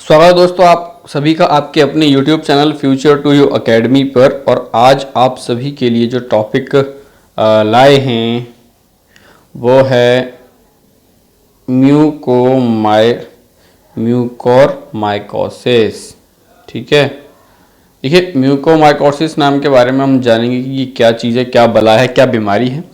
स्वागत है दोस्तों आप सभी का आपके अपने YouTube channel future to you academy पर। और आज आप सभी के लिए जो टॉपिक लाए हैं वो है म्यूकोरमाइकोसिस। ठीक है, देखिए म्यूकोरमाइकोसिस नाम के बारे में हम जानेंगे कि ये क्या चीज़ है, क्या बला है, क्या बीमारी है।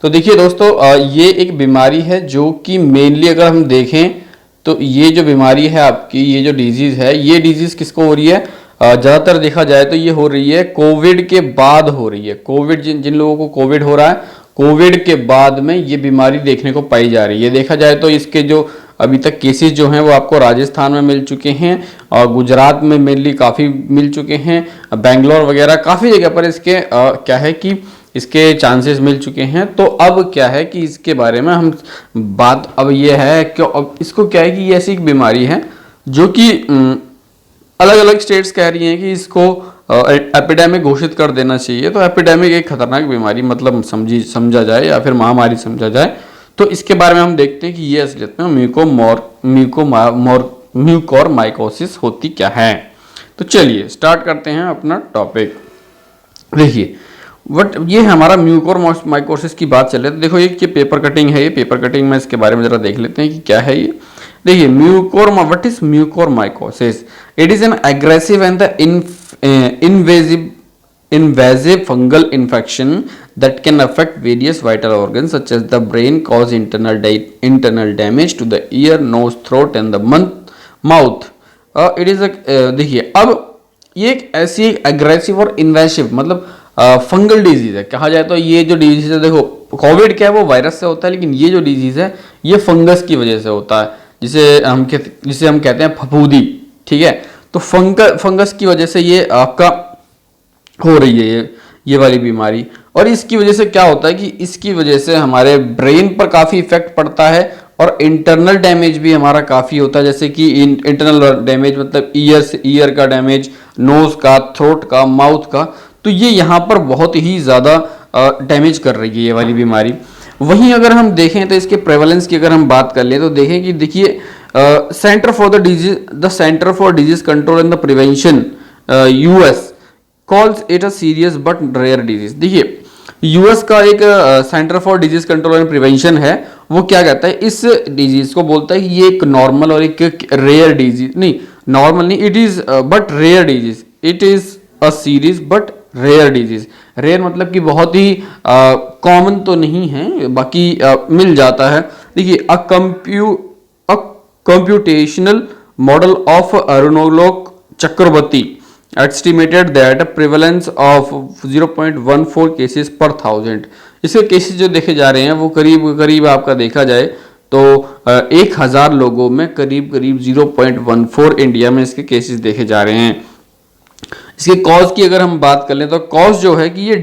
तो देखिए दोस्तों, ये एक बीमारी है जो कि मेनली अगर हम देखें तो ये जो बीमारी है आपकी, ये जो डिजीज़ है, ये डिजीज़ किसको हो रही है? ज़्यादातर देखा जाए तो ये हो रही है कोविड के बाद हो रही है। कोविड जिन लोगों को कोविड हो रहा है, कोविड के बाद में ये बीमारी देखने को पाई जा रही है। देखा जाए तो इसके जो अभी तक केसेस जो हैं वो आपको राजस्थान में मिल चुके हैं और गुजरात में मेनली काफ़ी मिल चुके हैं, बेंगलोर वगैरह काफ़ी जगह पर इसके क्या है कि इसके चांसेस मिल चुके हैं। तो अब क्या है कि इसके बारे में हम बात अब ये है कि अब इसको क्या है कि ये ऐसी एक बीमारी है जो कि अलग अलग स्टेट्स कह रही हैं कि इसको एपिडेमिक घोषित कर देना चाहिए। तो एपिडेमिक एक खतरनाक बीमारी मतलब समझा जाए या फिर महामारी समझा जाए। तो इसके बारे में हम देखते हैं कि ये असलियत में म्यूकोरमाइकोसिस होती क्या है। तो चलिए स्टार्ट करते हैं अपना टॉपिक। देखिए ये हमारा म्यूकोरमाइकोसिस की बात चल रही है। तो देखो ये पेपर कटिंग है, ये पेपर कटिंग में इसके बारे में जरा देख लेते हैं कि क्या है ये। देखिए what is mucormycosis? It is an aggressive and the invasive fungal infection that can affect various vital organs such as the brain, cause internal damage to the ear, nose, throat and the mouth. It is देखिए अब ये एक ऐसी aggressive और invasive मतलब fungal disease है। कहा जाए तो ये जो डिजीज है, देखो कोविड क्या है वो वायरस से होता है, लेकिन ये जो डिजीज है ये फंगस की वजह से होता है, जिसे हम कहते हैं फफूंदी। ठीक है, तो फंगस की वजह से ये आपका हो रही है ये वाली बीमारी। और इसकी वजह से क्या होता है कि इसकी वजह से हमारे ब्रेन पर काफ़ी इफेक्ट पड़ता है और इंटरनल डैमेज भी हमारा काफ़ी होता है। जैसे कि इंटरनल डैमेज मतलब ईयर का डैमेज, नोज का, थ्रोट का, माउथ का। तो ये यहाँ पर बहुत ही ज़्यादा डैमेज कर रही है ये वाली बीमारी। वहीं अगर हम देखें तो इसके प्रेवलेंस की अगर हम बात कर लें तो देखें कि देखिए centre for disease control and the prevention US calls it a serious but rare disease. देखिए यूएस का एक centre for disease control and prevention है, वो क्या कहता है इस डिजीज को? बोलता है कि ये एक नॉर्मल और एक रेयर डिजीज, नहीं नॉर्मल नहीं, it is but rare disease, it is a series but rare disease. Rare मतलब कि बहुत ही कॉमन तो नहीं है, बाकी मिल जाता है। देखिए a computational model of Arunolok Chakraborty estimated that a prevalence of 0.14 cases per 1000। इसके केसेस जो देखे जा रहे हैं वो करीब आपका देखा जाए तो 1000 लोगों में करीब 0.14 इंडिया में इसके केसेस देखे जा रहे हैं। इसके कॉज की अगर हम बात कर लें तो कॉज जो है कि ये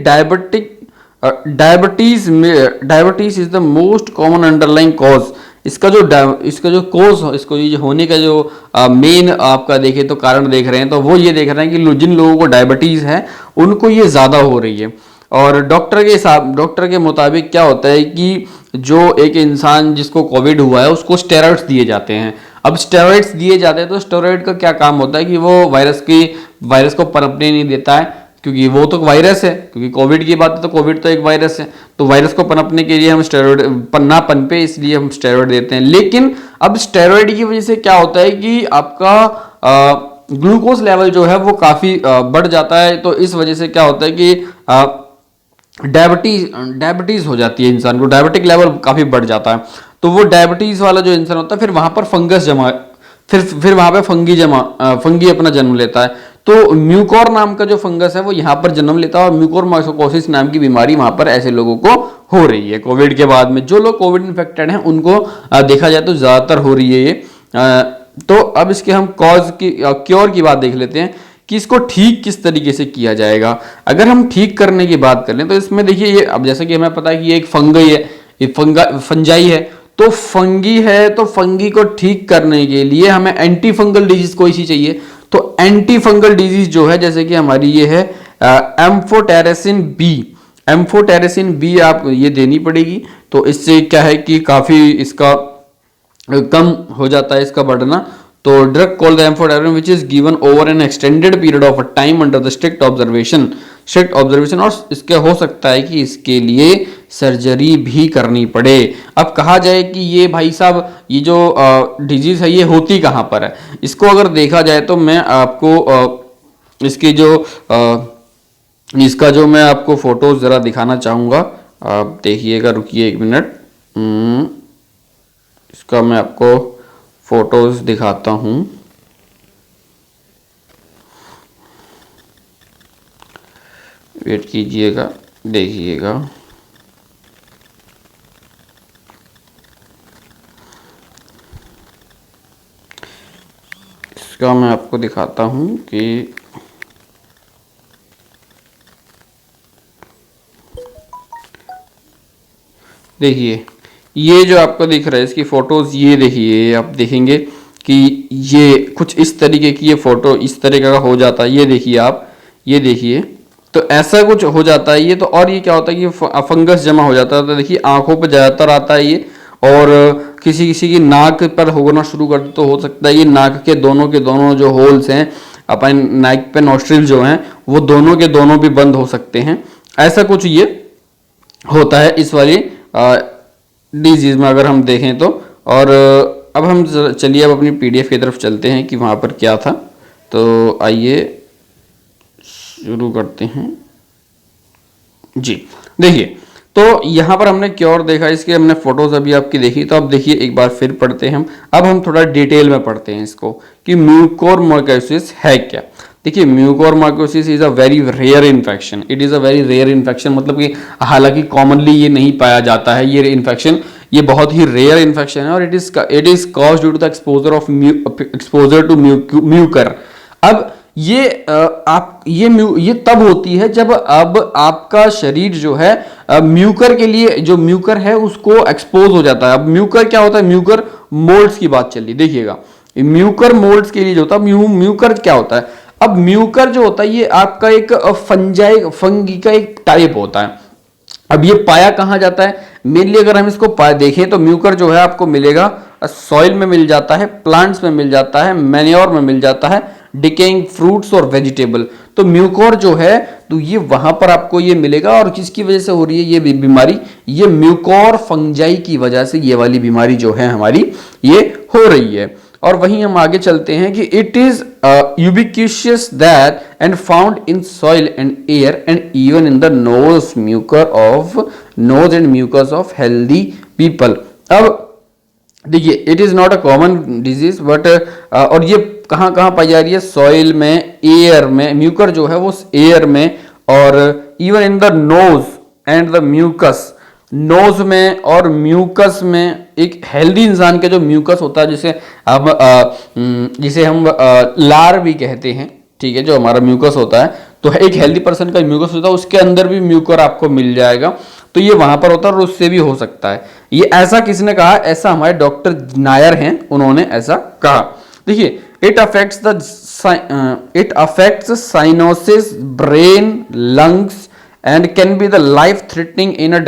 diabetes is the most common underlying cause. इसका जो कोज, इसको ये होने का जो मेन आपका देखे तो कारण देख रहे हैं तो वो ये देख रहे हैं कि जिन लोगों को डायबिटीज है उनको ये ज्यादा हो रही है। और डॉक्टर के मुताबिक क्या होता है कि जो एक इंसान जिसको कोविड हुआ है उसको स्टेरॉइड्स दिए जाते हैं। अब स्टेरॉइड्स दिए जाते हैं तो स्टेरॉइड का क्या काम होता है कि वो वायरस को पनपने नहीं देता है, क्योंकि वो तो वायरस है, क्योंकि कोविड की बात है तो कोविड तो एक वायरस है। तो वायरस को पनपने के लिए हम स्टेरॉइड ना पनपे इसलिए हम स्टेरॉइड देते हैं। लेकिन अब स्टेरॉइड की वजह से क्या होता है कि आपका ग्लूकोज लेवल जो है वो काफी बढ़ जाता है। तो इस वजह से क्या होता है कि डायबिटीज हो जाती है, इंसान को डायबिटिक लेवल काफी बढ़ जाता है। तो वो डायबिटीज वाला जो इंसान होता है फिर वहां पर फंगस जमा फिर वहां पे फंगी अपना जन्म लेता है। तो म्यूकोर नाम का जो फंगस है वो यहाँ पर जन्म लेता है और म्यूकोरमाइकोसिस नाम की बीमारी वहां पर ऐसे लोगों को हो रही है। कोविड के बाद में जो लोग कोविड इन्फेक्टेड हैं उनको देखा जाए तो ज्यादातर हो रही है ये। तो अब इसके हम क्योर की बात देख लेते हैं कि इसको ठीक किस तरीके से किया जाएगा। अगर हम ठीक करने की बात कर लें तो इसमें देखिए ये अब जैसा कि हमें पता है कि ये एक फंगी है, ये फंजाई है। तो फंगी है तो फंगी को ठीक करने के लिए हमें एंटी फंगल डिजीज कोई सी चाहिए। तो एंटी फंगल डिजीज जो है जैसे कि हमारी ये है एम्फोटेरेसिन बी आप ये देनी पड़ेगी। तो इससे क्या है कि काफी इसका कम हो जाता है इसका बढ़ना। तो drug called the amphotericin which is given over an extended period of time under the strict observation, और इसके हो सकता है कि इसके लिए सर्जरी भी करनी पड़े। अब कहा जाए कि ये भाई साहब ये जो डिजीज है ये होती कहाँ पर है, इसको अगर देखा जाए तो मैं आपको इसकी जो इसका जो मैं आपको फोटोज जरा दिखाना चाहूँगा, आप देखिएगा, रुकिए 1 मिनट। इसका मैं आपको फोटोज दिखाता हूँ। वेट कीजिएगा, देखिएगा। इसका मैं आपको दिखाता हूँ कि देखिए ये जो आपको दिख रहा है इसकी फोटोज, ये देखिए, आप देखेंगे कि ये कुछ इस तरीके की ये फोटो इस तरीके का हो जाता है। ये देखिए आप, ये देखिए, तो ऐसा कुछ हो जाता है ये। तो और ये क्या होता है कि फंगस जमा हो जाता है। तो देखिए आंखों पे ज़्यादातर आता है ये, और किसी किसी की नाक पर होना शुरू कर तो हो सकता है ये नाक के दोनों जो होल्स हैं अपन नाक पे, नॉस्ट्रिल जो हैं वो दोनों के दोनों भी बंद हो सकते हैं। ऐसा कुछ ये होता है इस वाली डिजीज में अगर हम देखें तो। और अब हम चलिए अब अपनी पीडीएफ की तरफ चलते हैं कि वहाँ पर क्या था। तो आइए शुरू करते हैं जी। देखिए तो यहाँ पर हमने क्योर देखा, इसके हमने फोटोज अभी आपकी देखी। तो अब देखिए एक बार फिर पढ़ते हैं हम। अब हम थोड़ा डिटेल में पढ़ते हैं इसको कि म्यूकोरमाइकोसिस है क्या। देखिए mucormycosis is a very rare infection, it is a very rare infection, मतलब कि हालांकि कॉमनली ये नहीं पाया जाता है ये इन्फेक्शन, ये बहुत ही रेयर इन्फेक्शन है। और it is caused due to the exposure to mucor. अब ये ये तब होती है जब अब आपका शरीर जो है म्यूकर के लिए, जो म्यूकर है उसको एक्सपोज हो जाता है। अब म्यूकर क्या होता है, म्यूकर मोल्ड्स की बात चल रही, देखिएगा म्यूकर मोल्ड्स के लिए जो होता है म्यूकर क्या होता है। अब म्यूकर जो होता है ये आपका एक फंगी का एक टाइप होता है। अब ये पाया कहाँ जाता है, मेनली अगर हम इसको देखें तो म्यूकर जो है आपको मिलेगा सॉइल में मिल जाता है, प्लांट्स में मिल जाता है, मैन्योर में मिल जाता है, डिकेइंग फ्रूट्स और वेजिटेबल। तो म्यूकोर जो है तो ये वहां पर आपको ये मिलेगा। और किसकी वजह से हो रही है ये बीमारी, ये म्यूकोर फंजाई की वजह से ये वाली बीमारी जो है हमारी ये हो रही है। और वहीं हम आगे चलते हैं कि it is ubiquitous that and found in soil and air and even in the nose and mucus of healthy people। अब देखिए it is not a common disease but और ये कहाँ कहाँ पाई जा रही है, सॉइल में, एयर में, म्यूकर जो है वो एयर में, और even in the nose and the mucus, nose में और म्यूकस में। एक हेल्दी इंसान का जो म्यूकस होता है जिसे हम लार भी कहते हैं, ठीक है, जो हमारा म्यूकस होता है, तो एक हेल्दी पर्सन का म्यूकस होता है उसके अंदर भी म्यूकर आपको मिल जाएगा। तो ये वहां पर होता है और उससे भी हो सकता है। ये ऐसा किसने कहा, ऐसा हमारे डॉक्टर नायर हैं, उन्होंने ऐसा कहा। देखिए it affects cyanosis, brain, lungs and can be the life threatening in a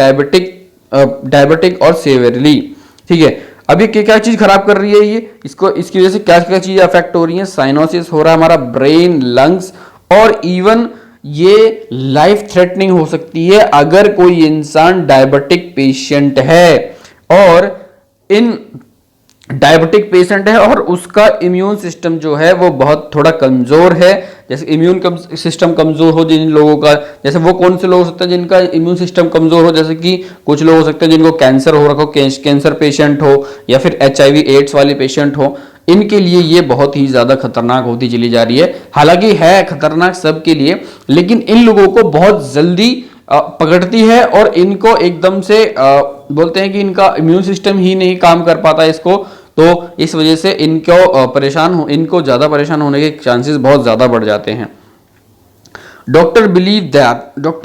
diabetic और सेवियरली। ठीक है, अब ये क्या चीज खराब कर रही है, ये इसकी वजह से क्या क्या चीजें अफेक्ट हो रही है, साइनोसिस हो रहा है हमारा, ब्रेन, लंग्स, और इवन ये लाइफ थ्रेटनिंग हो सकती है अगर कोई इंसान डायबिटिक पेशेंट है और इन डायबिटिक पेशेंट है और उसका इम्यून सिस्टम जो है वो बहुत थोड़ा कमजोर है। जैसे इम्यून सिस्टम कमजोर हो जिन लोगों का, जैसे वो कौन से लोग हो सकते हैं जिनका इम्यून सिस्टम कमजोर हो, जैसे कि कुछ लोग हो सकते हैं जिनको कैंसर हो रखा हो, कैंसर पेशेंट हो, या फिर HIV एड्स वाले पेशेंट हो, इनके लिए ये बहुत ही ज्यादा खतरनाक होती चली जा रही है। हालांकि है खतरनाक सबके लिए, लेकिन इन लोगों को बहुत जल्दी पकड़ती है और इनको एकदम से बोलते हैं कि इनका इम्यून सिस्टम ही नहीं काम कर पाता इसको, तो इस वजह से इनको ज्यादा परेशान होने के चांसेस बहुत ज्यादा बढ़ जाते हैं। Doctor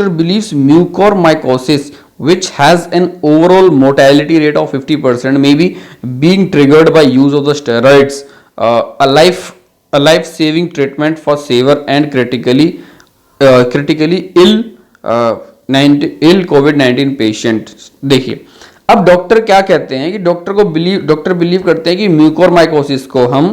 believes mucormycosis which has an overall mortality rate of 50% may be being triggered by use of the steroids, a life saving treatment for severe and critically ill COVID-19 patient। देखिए अब doctor क्या कहते हैं कि doctor believe करते हैं कि mucormycosis को हम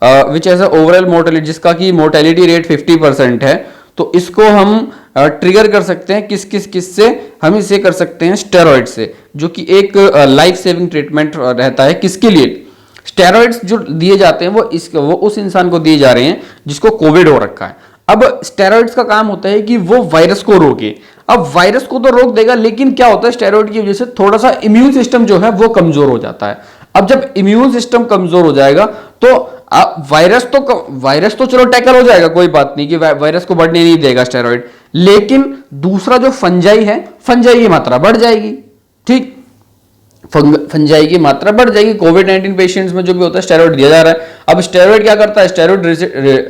विच एज ओवरऑल मोर्टेलिटी, जिसका कि मोर्टेलिटी रेट 50% है, तो इसको हम ट्रिगर कर सकते हैं किस से, हम इसे कर सकते हैं स्टेरॉइड से, जो कि एक लाइफ सेविंग ट्रीटमेंट रहता है। किसके लिए? स्टेरॉइड्स जो दिए जाते हैं वो उस इंसान को दिए जा रहे हैं जिसको कोविड हो रखा है। अब स्टेरॉइड्स का काम होता है कि वो वायरस को रोके। अब वायरस को तो रोक देगा, लेकिन क्या होता है, स्टेरॉइड की वजह से थोड़ा सा इम्यून सिस्टम जो है वो कमजोर हो जाता है। अब जब इम्यून सिस्टम कमजोर हो जाएगा तो वायरस तो चलो टैकल हो जाएगा, कोई बात नहीं कि वायरस को बढ़ने नहीं देगा स्टेरॉइड, लेकिन दूसरा जो फंजाई है, फंजाई की मात्रा बढ़ जाएगी। ठीक, फंजाई की मात्रा बढ़ जाएगी। कोविड-19 पेशेंट्स में जो भी होता है स्टेरॉइड दिया जा रहा है। अब स्टेरॉइड क्या करता है? Steroid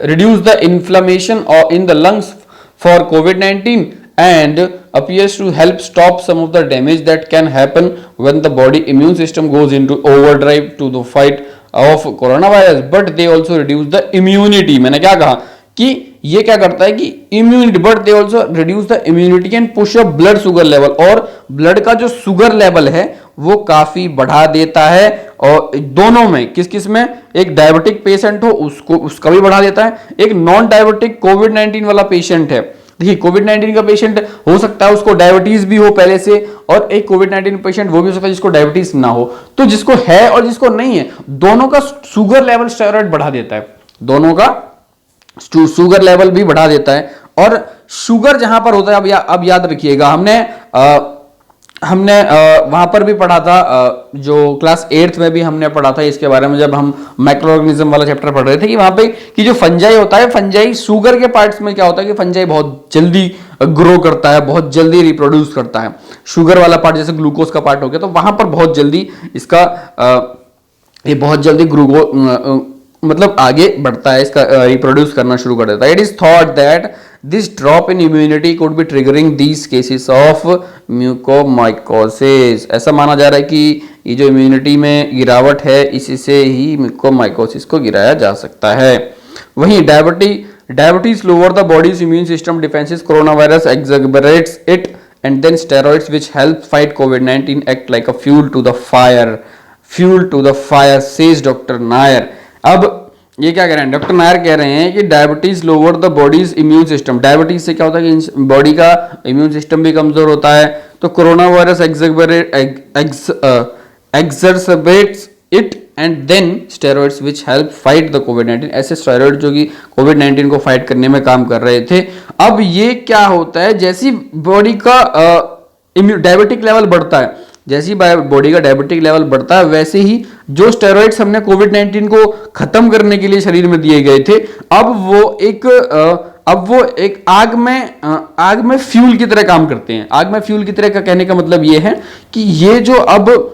reduce the inflammation in the lungs for covid and appears to help stop some of the damage that can happen when the body immune system goes into overdrive to the fight of coronavirus, but they also reduce the immunity। मैंने क्या कहा कि ये क्या करता है कि immunity, but they also reduce the immunity and push up blood sugar level, और ब्लड का जो शुगर लेवल है वो काफी बढ़ा देता है। और दोनों में किस में, एक डायबिटिक पेशेंट हो उसका भी बढ़ा देता है, एक नॉन डायबिटिक कोविड-19 वाला पेशेंट है। देखिए, कोविड-19 का पेशेंट हो सकता है उसको डायबिटीज भी हो पहले से, और एक कोविड-19 पेशेंट वो भी हो सकता है जिसको डायबिटीज ना हो। तो जिसको है और जिसको नहीं है, दोनों का शुगर लेवल स्टेरॉइड बढ़ा देता है, दोनों का शुगर लेवल भी बढ़ा देता है। और शुगर जहां पर होता है, अब याद रखिएगा, हमने वहां पर भी पढ़ा था, जो क्लास 8th में भी हमने पढ़ा था इसके बारे में, जब हम माइक्रो ऑर्गेनिज्म वाला चैप्टर पढ़ रहे थे, कि वहां पे कि जो फंजाई होता है, फंजाई शुगर के पार्ट्स में क्या होता है कि फंजाई बहुत जल्दी ग्रो करता है, बहुत जल्दी रिप्रोड्यूस करता है। शुगर वाला पार्ट जैसे ग्लूकोज का पार्ट हो गया, तो वहां पर बहुत जल्दी इसका ये बहुत जल्दी मतलब आगे बढ़ता है, इसका रिप्रोड्यूस करना शुरू कर देता है। It is thought that this drop in immunity could be triggering these cases of mucormycosis. ऐसा माना जा रहा है कि ये जो इम्यूनिटी में गिरावट है, इससे ही म्यूकोमाइकोसिस को गिराया जा सकता है। वहीं diabetes lower the body's immune system defences, corona virus exaggerates it, and then steroids which help fight कोविड-19 act like a fuel to the fire says doctor Nair. अब ये क्या कह रहे हैं? डॉक्टर नायर कह रहे हैं कि diabetes lower the body's immune system. Diabetes से क्या होता है कि बॉडी का इम्यून सिस्टम भी कमजोर होता है। तो corona virus exacerbates it, and then steroids which help fight the कोविड-19। ऐसे स्टेरॉइड जो कि कोविड-19 को फाइट करने में काम कर रहे थे। अब ये क्या होता है, जैसी बॉडी का डायबिटिक लेवल बढ़ता है, जैसी बॉडी का डायबिटिक लेवल बढ़ता है, वैसे ही जो स्टेरॉइड्स हमने कोविड-19 को खत्म करने के लिए शरीर में दिए गए थे, अब वो एक आग में फ्यूल की तरह काम करते हैं। आग में फ्यूल की तरह का कहने का मतलब ये है कि ये जो अब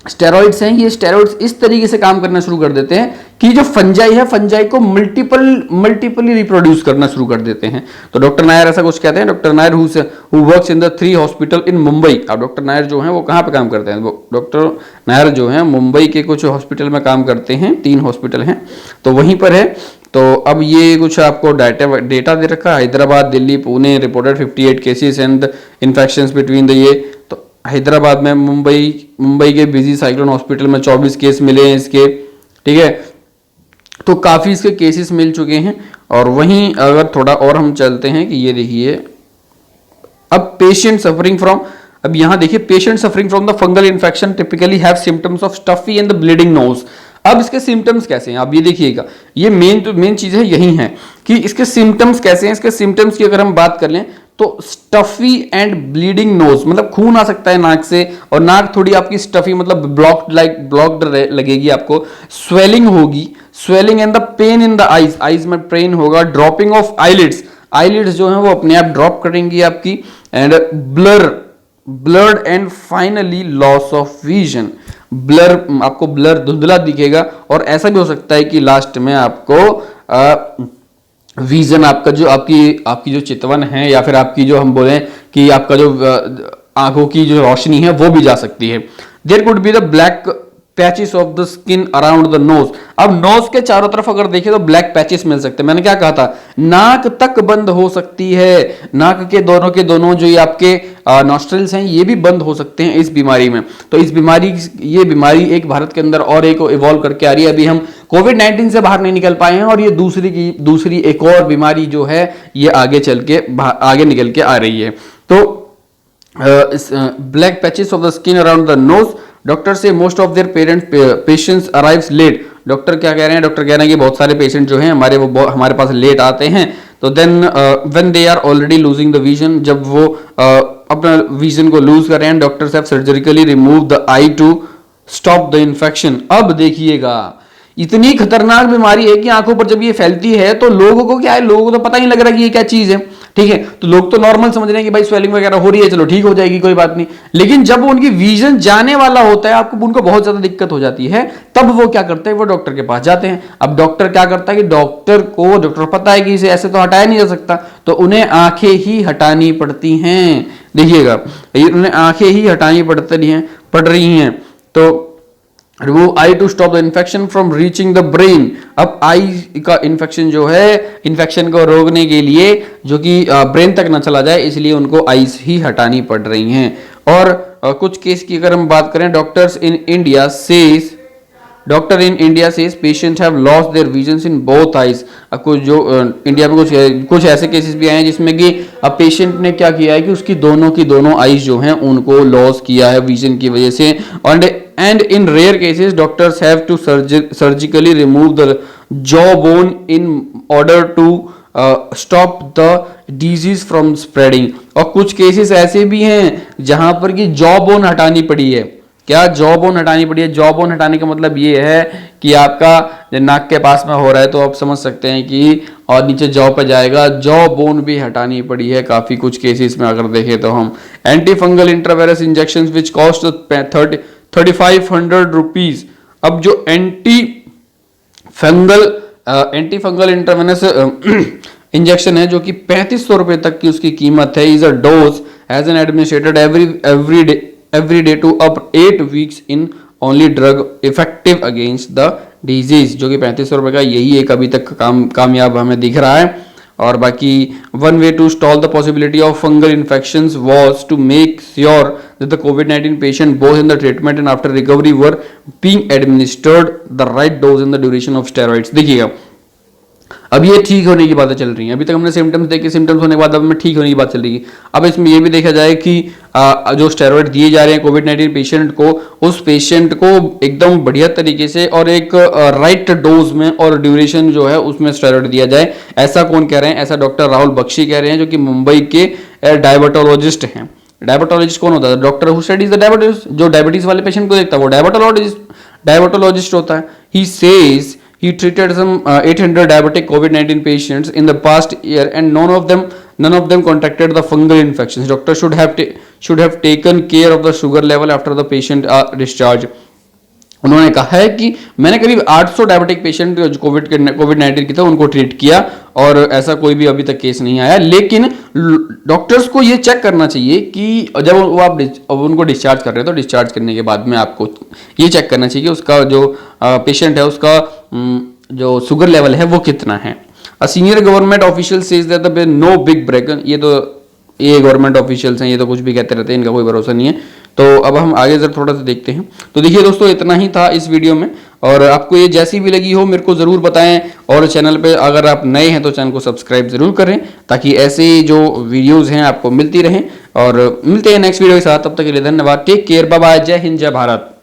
स्टेरॉइड्स हैं, ये स्टेरॉइड्स इस तरीके से काम करना शुरू कर देते हैं कि जो फंजाई है, फंजाई को मल्टीपली रिप्रोड्यूस करना शुरू कर देते हैं। तो डॉक्टर नायर ऐसा कुछ कहते हैं। Doctor Nair who works in the 3 hospital in Mumbai. अब डॉक्टर नायर जो हैं वो कहाँ पे काम करते हैं? डॉक्टर नायर जो हैं मुंबई के कुछ हॉस्पिटल में काम करते हैं, 3 हॉस्पिटल हैं, तो वहीं पर है। तो अब ये कुछ आपको डेटा दे रखा है। Hyderabad, Delhi, Pune reported 58 cases and infections between the ये। तो हैदराबाद में मुंबई के बिजी साइक्लोन हॉस्पिटल में 24 केस मिले हैं इसके, ठीक है। तो काफी इसके केसेस मिल चुके हैं। और वहीं अगर थोड़ा और हम चलते हैं कि ये देखिए, अब पेशेंट सफरिंग फ्रॉम, अब यहां देखिए, patient suffering from the fungal infection typically have symptoms of stuffy and the bleeding nose. अब इसके सिम्टम्स कैसे हैं, आप ये देखिएगा, ये मेन चीज है यही है कि इसके सिम्टम्स कैसे हैं। इसके सिम्टम्स की अगर हम बात कर लें तो स्टफी एंड ब्लीडिंग नोज, मतलब खून आ सकता है नाक से, और नाक थोड़ी आपकी स्टफी मतलब ब्लॉक्ड लगेगी आपको। स्वेलिंग होगी, swelling and the pain in the eyes में पेन होगा। ड्रॉपिंग ऑफ आईलिड्स जो है वो अपने आप ड्रॉप करेंगी आपकी। And blood and finally loss of vision, आपको ब्लर धुंधला दिखेगा। और ऐसा भी हो सकता है कि लास्ट में आपको विजन, आपका जो आपकी जो चितवन है, या फिर आपकी जो हम बोले कि आपका जो आंखों की जो रोशनी है वो भी जा सकती है। There could be the black patches of the skin around the nose. अब नोज के चारों तरफ अगर देखें तो ब्लैक पैचेस मिल सकते हैं। मैंने क्या कहा था, नाक तक बंद हो सकती है। नाक के दोनों जो ये आपके नॉस्ट्रल्स हैं ये भी बंद हो सकते हैं इस बीमारी में। तो ये बीमारी एक भारत के अंदर और एक इवॉल्व करके आ रही है। अभी हम कोविड-19 से बाहर नहीं निकल पाए हैं और ये दूसरी एक और बीमारी जो है ये आगे निकल के आ रही है। तो black patches of the skin around the nose, doctor से most of their patients arrives late. Doctor क्या कह रहे हैं? डॉक्टर कह रहे हैं कि बहुत सारे पेशेंट जो हैं हमारे पास लेट आते हैं। तो then when they are already losing the vision, जब वो अपना विजन को लूज कर रहे हैं, doctors have surgically remove the eye to stop the infection. अब देखिएगा, इतनी खतरनाक बीमारी है कि आंखों पर जब ये फैलती है तो लोगों को क्या है, लोगों को तो पता ही नहीं लग रहा कि ये क्या चीज है, ठीक है। तो लोग तो नॉर्मल समझ रहे हैं कि भाई स्वेलिंग वगैरह हो रही है, चलो ठीक हो जाएगी, कोई बात नहीं। लेकिन जब उनकी विजन जाने वाला होता है, आपको उनको बहुत ज्यादा दिक्कत हो जाती है, तब वो क्या करते हैं, वो डॉक्टर के पास जाते हैं। अब डॉक्टर क्या करता है कि डॉक्टर पता है कि इसे ऐसे तो हटाया नहीं जा सकता, तो उन्हें आंखें ही हटानी पड़ती हैं। देखिएगा, उन्हें आंखें ही हटानी पड़ रही हैं। तो remove eye to stop the infection from reaching the brain. अब आई का इन्फेक्शन जो है, इन्फेक्शन को रोकने के लिए जो कि ब्रेन तक ना चला जाए, इसलिए उनको आईज ही हटानी पड़ रही हैं। और कुछ केस की अगर हम बात करें, doctor in India says patient have lost their vision in both eyes. कुछ जो इंडिया में कुछ ऐसे केसेस भी आए हैं जिसमें कि अब पेशेंट ने क्या किया है कि उसकी दोनों आईज जो हैं उनको लॉस किया है विजन की वजह से। And in rare cases, doctors have to surgically remove the jawbone in order to stop the disease from spreading। और कुछ केसेस ऐसे भी हैं जहां पर कि जॉबोन हटानी पड़ी है। क्या जॉबोन हटानी पड़ी है? जॉबोन हटाने का मतलब ये है कि आपका नाक के पास में हो रहा है तो आप समझ सकते हैं कि और नीचे जॉ पे जाएगा, जॉ बोन भी हटानी पड़ी है काफी कुछ केसेस में अगर देखें तो हम। Anti fungal intravenous injection which cost 3500 rupees. अब जो एंटी फंगल इंट्रावेनस इंजेक्शन है जो कि 3500 रुपए तक की उसकी कीमत है, is a dose has an administrated every day to up 8 weeks in only drug effective against the disease, जो कि 3500 रुपए का यही एक अभी तक कामयाब हमें दिख रहा है। और बाकी one way to stall the possibility of fungal infections was to make sure that the कोविड-19 patient both in the treatment and after recovery were being administered the right dose in the duration of steroids. देखिएगा, अब ये ठीक होने की बातें चल रही हैं। अभी तक हमने सिम्टम्स देखे, सिम्टम्स होने के बाद अब हमें ठीक होने की बात चल रही है। अब इसमें ये भी देखा जाए कि जो स्टेरॉइड दिए जा रहे हैं कोविड-19 पेशेंट को, उस पेशेंट को एकदम बढ़िया तरीके से और एक राइट डोज में और ड्यूरेशन जो है उसमें स्टेरॉइड दिया जाए। ऐसा कौन कह रहे हैं? ऐसा डॉक्टर राहुल बख्शी कह रहे हैं, जो कि मुंबई के डायबिटोलॉजिस्ट हैं। डायबिटोलॉजिस्ट कौन होता है? Doctor who studies the diabetes. जो डायबिटीज वाले पेशेंट को देखता है वो डायबिटोलॉजिस्ट होता है। He says he treated some 800 diabetic COVID-19 patients in the past year and none of them contracted the fungal infections. Doctor should have taken care of the sugar level after the patient discharge. उन्होंने कहा है कि मैंने करीब 800 diabetic patient जो कोविड-19 की थे उनको ट्रीट किया और ऐसा कोई भी अभी तक केस नहीं आया। लेकिन डॉक्टर्स को ये चेक करना चाहिए कि जब वो आप उनको डिस्चार्ज कर रहे हो तो डिस्चार्ज करने के बाद में आपको ये चेक करना चाहिए कि उसका जो पेशेंट है उसका जो शुगर लेवल है वो कितना है। A senior government official says that there no big break. ये गवर्नमेंट ऑफिशियल्स हैं, ये तो कुछ भी कहते रहते हैं, इनका कोई भरोसा नहीं है। तो अब हम आगे जरा थोड़ा सा देखते हैं। तो देखिए दोस्तों, इतना ही था इस वीडियो में, और आपको ये जैसी भी लगी हो मेरे को ज़रूर बताएं, और चैनल पे अगर आप नए हैं तो चैनल को सब्सक्राइब ज़रूर करें ताकि ऐसे जो वीडियोज़ हैं आपको मिलती रहें। और मिलते हैं नेक्स्ट वीडियो के साथ, तब तक के लिए धन्यवाद। टेक केयर, बाय बाय, जय हिंद, जय भारत।